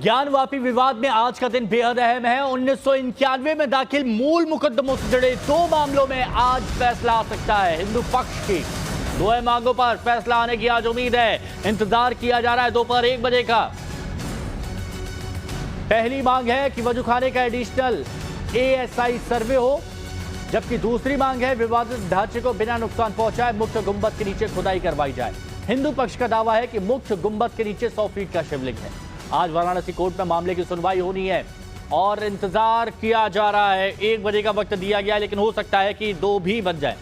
ज्ञानवापी विवाद में आज का दिन बेहद अहम है। 1991 में दाखिल मूल मुकदमों से जुड़े 2 मामलों में आज फैसला आ सकता है। हिंदू पक्ष की 2 मांगों पर फैसला आने की आज उम्मीद है। इंतजार किया जा रहा है दोपहर 1 बजे का। पहली मांग है कि वजूखाने का एडिशनल ASI सर्वे हो, जबकि दूसरी मांग है विवादित ढांचे को बिना नुकसान पहुंचाए मुख्य गुंबद के नीचे खुदाई करवाई जाए। हिंदू पक्ष का दावा है कि मुख्य गुंबद के नीचे 100 फीट का शिवलिंग है। आज वाराणसी कोर्ट में मामले की सुनवाई होनी है और इंतजार किया जा रहा है। 1 बजे का वक्त दिया गया, लेकिन हो सकता है कि 2 भी बन जाए।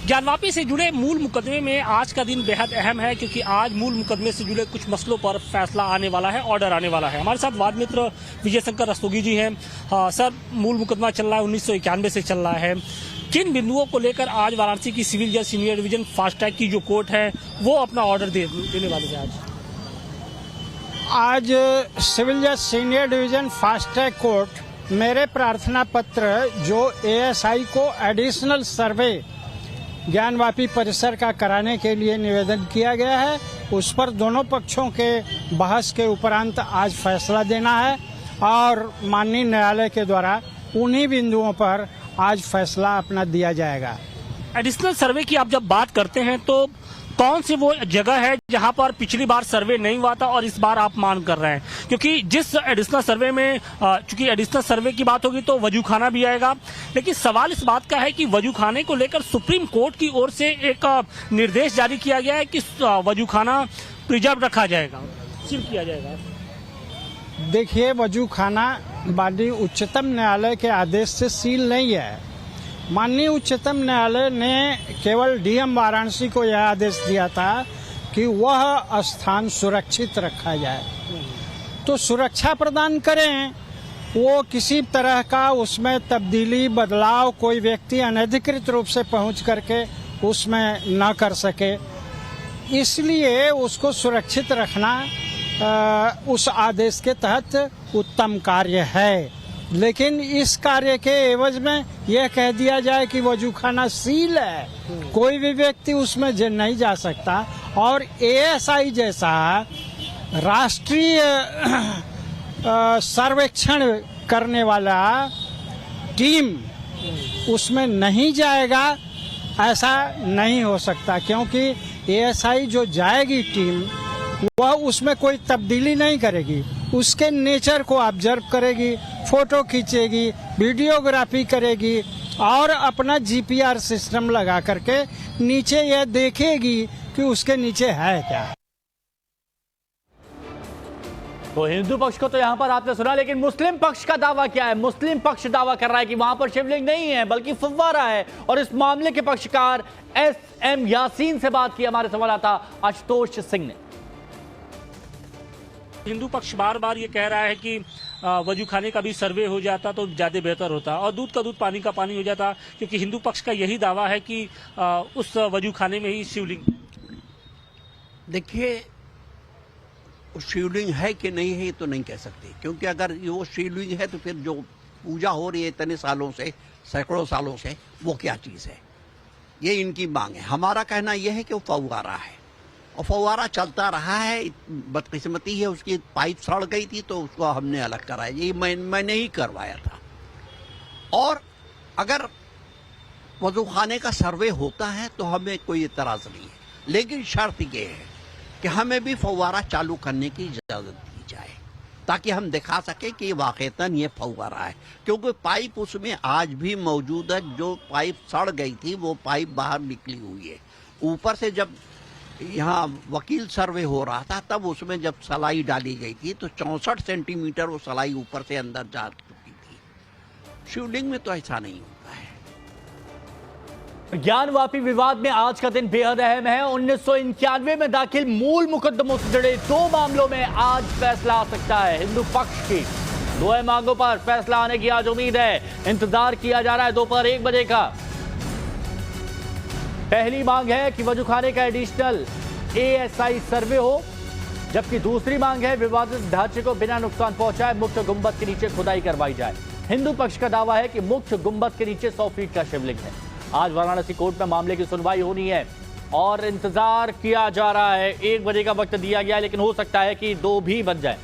ज्ञानवापी से जुड़े मूल मुकदमे में आज का दिन बेहद अहम है, क्योंकि आज मूल मुकदमे से जुड़े कुछ मसलों पर फैसला आने वाला है, ऑर्डर आने वाला है। हमारे साथ वाद मित्र विजय शंकर रस्तोगी जी हैं। सर, मूल मुकदमा चल रहा है, 1991 से चल रहा है। किन बिंदुओं को लेकर आज वाराणसी की सिविल जज सीनियर डिवीजन फास्ट ट्रैक की जो कोर्ट है वो अपना ऑर्डर देने वाले हैं? आज सिविल जज senior division fast track court मेरे प्रार्थना पत्र जो ASI को एडिशनल सर्वे ज्ञानवापी परिसर का कराने के लिए निवेदन किया गया है, उस पर दोनों पक्षों के बहस के उपरांत आज फैसला देना है और माननीय न्यायालय के द्वारा उन्हीं बिंदुओं पर आज फैसला अपना दिया जाएगा। एडिशनल सर्वे की आप जब बात करते हैं तो कौन सी वो जगह है जहां पर पिछली बार सर्वे नहीं हुआ था और इस बार आप मांग कर रहे हैं? क्योंकि जिस एडिशनल सर्वे में चूंकि एडिशनल सर्वे की बात होगी तो वजूखाना भी आएगा, लेकिन सवाल इस बात का है कि वजूखाने को लेकर सुप्रीम कोर्ट की ओर से एक निर्देश जारी किया गया है कि वजूखाना प्रिजर्व रखा जाएगा, सील किया जाएगा। देखिए, वजूखाना माननीय उच्चतम न्यायालय के आदेश से सील नहीं है। माननीय उच्चतम न्यायालय ने केवल DM वाराणसी को यह आदेश दिया था कि वह स्थान सुरक्षित रखा जाए, तो सुरक्षा प्रदान करें। वो किसी तरह का उसमें तब्दीली बदलाव कोई व्यक्ति अनधिकृत रूप से पहुंच करके उसमें न कर सके, इसलिए उसको सुरक्षित रखना उस आदेश के तहत उत्तम कार्य है। लेकिन इस कार्य के एवज में यह कह दिया जाए कि वजूखाना सील है, कोई भी व्यक्ति उसमें नहीं जा सकता, और ASI जैसा राष्ट्रीय सर्वेक्षण करने वाला टीम उसमें नहीं जाएगा, ऐसा नहीं हो सकता। क्योंकि ASI जो जाएगी टीम वह उसमें कोई तब्दीली नहीं करेगी, उसके नेचर को ऑब्जर्व करेगी, फोटो खींचेगी, वीडियोग्राफी करेगी और अपना GPR सिस्टम लगा करके नीचे यह देखेगी कि उसके नीचे है क्या। तो हिंदू पक्ष को तो यहां पर आपने सुना, लेकिन मुस्लिम पक्ष का दावा क्या है? मुस्लिम पक्ष दावा कर रहा है कि वहां पर शिवलिंग नहीं है बल्कि फव्वारा है, और इस मामले के पक्षकार SM यासीन से बात की हमारे संवाददाता आशुतोष सिंह ने। हिंदू पक्ष बार बार ये कह रहा है कि वजूखाने का भी सर्वे हो जाता तो ज्यादा बेहतर होता और दूध का दूध पानी का पानी हो जाता, क्योंकि हिंदू पक्ष का यही दावा है कि उस वजूखाने में ही शिवलिंग। देखिए, शिवलिंग है कि नहीं है ये तो नहीं कह सकते, क्योंकि अगर वो शिवलिंग है तो फिर जो पूजा हो रही है इतने सालों से, सैकड़ों सालों से, वो क्या चीज़ है, ये इनकी मांग है। हमारा कहना यह है कि वो फव्वारा है और फव्वारा चलता रहा है। बदकिस्मती है, उसकी पाइप सड़ गई थी तो उसको हमने अलग कराया, ये मैंने ही करवाया था। और अगर वजूखाने का सर्वे होता है तो हमें कोई इतराज़ नहीं है, लेकिन शर्त ये है कि हमें भी फव्वारा चालू करने की इजाज़त दी जाए, ताकि हम दिखा सकें कि वाक़ईतन ये फव्वारा है। क्योंकि पाइप उसमें आज भी मौजूद है, जो पाइप सड़ गई थी वो पाइप बाहर निकली हुई है। ऊपर से जब यहाँ वकील सर्वे हो रहा था तब उसमें जब सलाई डाली गई थी तो 64 सेंटीमीटर वो सलाई ऊपर से अंदर जा चुकी थी। शिवलिंग में तो ऐसा नहीं होता है। ज्ञानवापी विवाद में आज का दिन बेहद अहम है। 1991 में दाखिल मूल मुकदमों से जुड़े 2 मामलों में आज फैसला आ सकता है। हिंदू पक्ष की 2 मांगों पर फैसला आने की आज उम्मीद है। इंतजार किया जा रहा है दोपहर 1 बजे का। पहली मांग है कि वजूखाने का एडिशनल ASI सर्वे हो, जबकि दूसरी मांग है विवादित ढांचे को बिना नुकसान पहुंचाए मुख्य गुंबद के नीचे खुदाई करवाई जाए। हिंदू पक्ष का दावा है कि मुख्य गुंबद के नीचे 100 फीट का शिवलिंग है। आज वाराणसी कोर्ट में मामले की सुनवाई होनी है और इंतजार किया जा रहा है। 1 बजे का वक्त दिया गया है, लेकिन हो सकता है कि 2 भी बन जाए।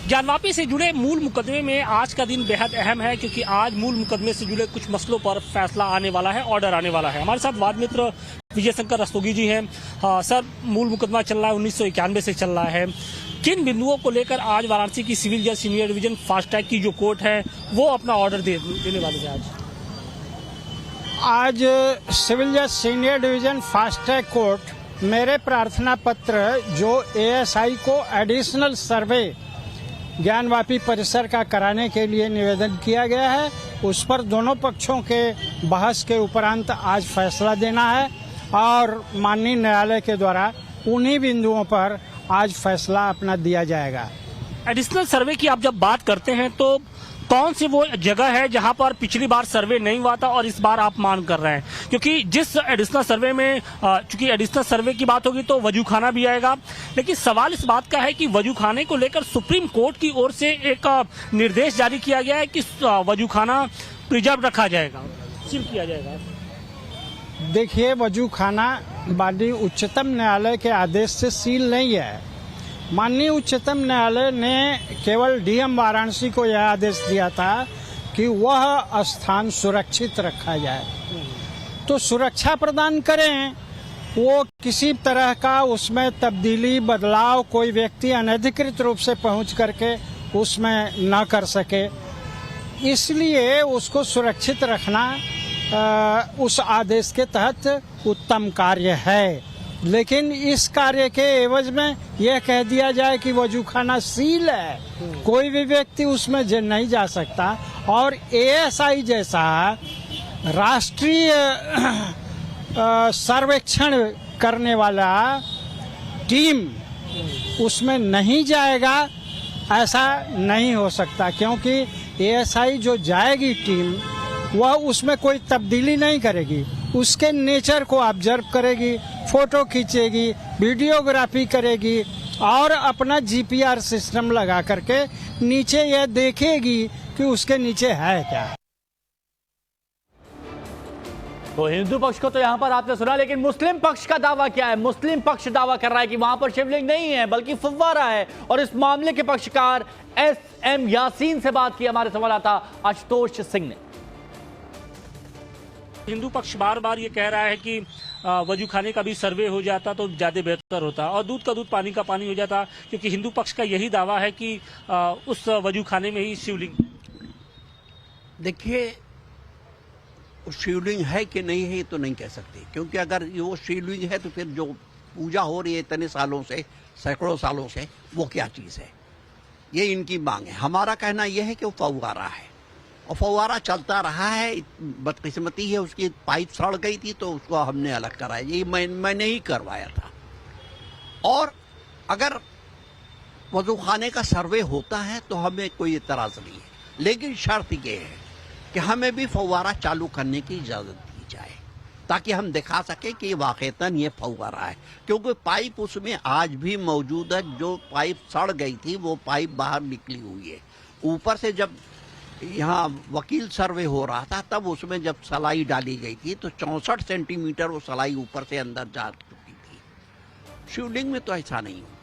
ज्ञानवापी से जुड़े मूल मुकदमे में आज का दिन बेहद अहम है, क्योंकि आज मूल मुकदमे से जुड़े कुछ मसलों पर फैसला आने वाला है, ऑर्डर आने वाला है। हमारे साथ वाद मित्र विजय शंकर रस्तोगी जी हैं। सर, मूल मुकदमा चल रहा है, 1991 से चल रहा है। किन बिंदुओं को लेकर आज वाराणसी की सिविल जज सीनियर डिवीजन फास्ट ट्रैक की जो कोर्ट है वो अपना ऑर्डर देने वाले हैं? आज सिविल जज senior division fast track court मेरे प्रार्थना पत्र जो एएसआई को एडिशनल सर्वे ज्ञानवापी परिसर का कराने के लिए निवेदन किया गया है, उस पर दोनों पक्षों के बहस के उपरांत आज फैसला देना है और माननीय न्यायालय के द्वारा उन्हीं बिंदुओं पर आज फैसला अपना दिया जाएगा। एडिशनल सर्वे की आप जब बात करते हैं तो कौन सी वो जगह है जहां पर पिछली बार सर्वे नहीं हुआ था और इस बार आप मांग कर रहे हैं? क्योंकि जिस एडिशनल सर्वे में चूंकि एडिशनल सर्वे की बात होगी तो वजूखाना भी आएगा, लेकिन सवाल इस बात का है कि वजूखाने को लेकर सुप्रीम कोर्ट की ओर से एक निर्देश जारी किया गया है कि वजूखाना प्रिजर्व रखा जाएगा, सील किया जाएगा। देखिए, वजूखाना माननीय उच्चतम न्यायालय के आदेश से सील नहीं है। माननीय उच्चतम न्यायालय ने केवल डीएम वाराणसी को यह आदेश दिया था कि वह स्थान सुरक्षित रखा जाए, तो सुरक्षा प्रदान करें। वो किसी तरह का उसमें तब्दीली बदलाव कोई व्यक्ति अनधिकृत रूप से पहुंच करके उसमें न कर सके, इसलिए उसको सुरक्षित रखना उस आदेश के तहत उत्तम कार्य है। लेकिन इस कार्य के एवज में यह कह दिया जाए कि वजूखाना सील है, कोई भी व्यक्ति उसमें नहीं जा सकता। और एएसआई जैसा राष्ट्रीय सर्वेक्षण करने वाला टीम उसमें नहीं जाएगा, ऐसा नहीं हो सकता, क्योंकि एएसआई जो जाएगी टीम वह उसमें कोई तब्दीली नहीं करेगी, उसके नेचर को ऑब्जर्व करेगी, फोटो खींचेगी, वीडियोग्राफी करेगी और अपना जीपीआर सिस्टम लगा करके नीचे यह देखेगी कि उसके नीचे है क्या। तो हिंदू पक्ष को तो यहां पर आपने सुना, लेकिन मुस्लिम पक्ष का दावा क्या है? मुस्लिम पक्ष दावा कर रहा है कि वहां पर शिवलिंग नहीं है बल्कि फव्वारा है, और इस मामले के पक्षकार एसएम यासीन से बात की हमारे संवाददाता आशुतोष सिंह ने। हिंदू पक्ष बार बार ये कह रहा है कि वजूखाने का भी सर्वे हो जाता तो ज्यादा बेहतर होता, और दूध का दूध पानी का पानी हो जाता, क्योंकि हिंदू पक्ष का यही दावा है कि उस वजूखाने में ही शिवलिंग। देखिए, शिवलिंग है कि नहीं है ये तो नहीं कह सकते, क्योंकि अगर वो शिवलिंग है तो फिर जो पूजा हो रही है इतने सालों से, सैकड़ों सालों से, वो क्या चीज़ है, ये इनकी मांग है। हमारा कहना यह है कि वो फव्वारा है, और फव्वारा चलता रहा है। बदकिस्मती है, उसकी पाइप सड़ गई थी तो उसको हमने अलग कराया, ये मैंने ही करवाया था। और अगर वजूखाने का सर्वे होता है तो हमें कोई एतराज़ नहीं है, लेकिन शर्त ये है कि हमें भी फव्वारा चालू करने की इजाज़त दी जाए, ताकि हम दिखा सकें कि वाक़ईतन ये फव्वारा है, क्योंकि पाइप उसमें आज भी मौजूद है। जो पाइप सड़ गई थी वो पाइप बाहर निकली हुई है। ऊपर से जब यहाँ वकील सर्वे हो रहा था तब उसमें जब सलाई डाली गई थी तो 64 सेंटीमीटर वो सलाई ऊपर से अंदर जा चुकी थी। शिवलिंग में तो ऐसा नहीं होता।